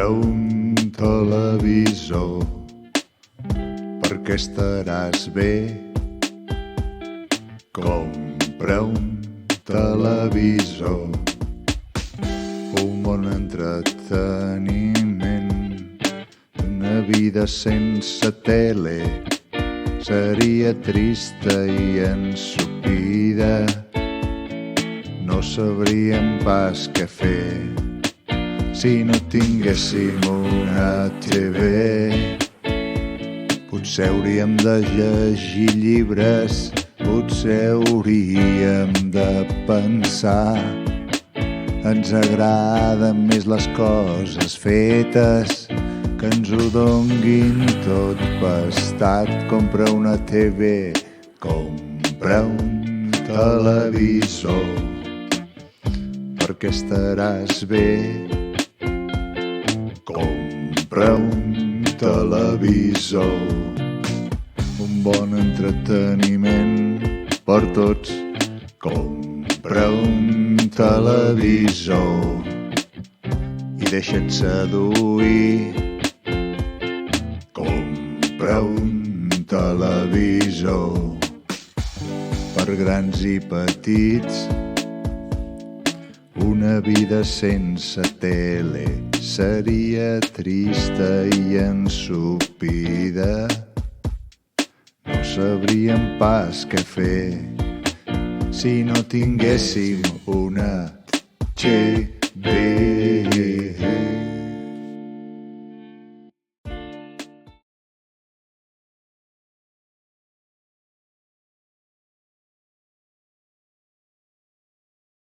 Compra un televisor perquè estaràs bé. Compra un televisor, un bon entreteniment. Una vida sense tele seria trista i ensopida. No sabríem pas què fer si no tinguéssim una TV. Potser hauríem de llegir llibres, potser hauríem de pensar. Ens agraden més les coses fetes, que ens ho donguin tot pastat. Compra una TV, compra un televisor, perquè estaràs bé. Compra un televisor, un bon entreteniment per tots. Compra un televisor i deixa't seduir. Compra un televisor per grans i petits. Una vida sense tele seria trista i ensopida. No sabríem pas què fer si no tinguéssim una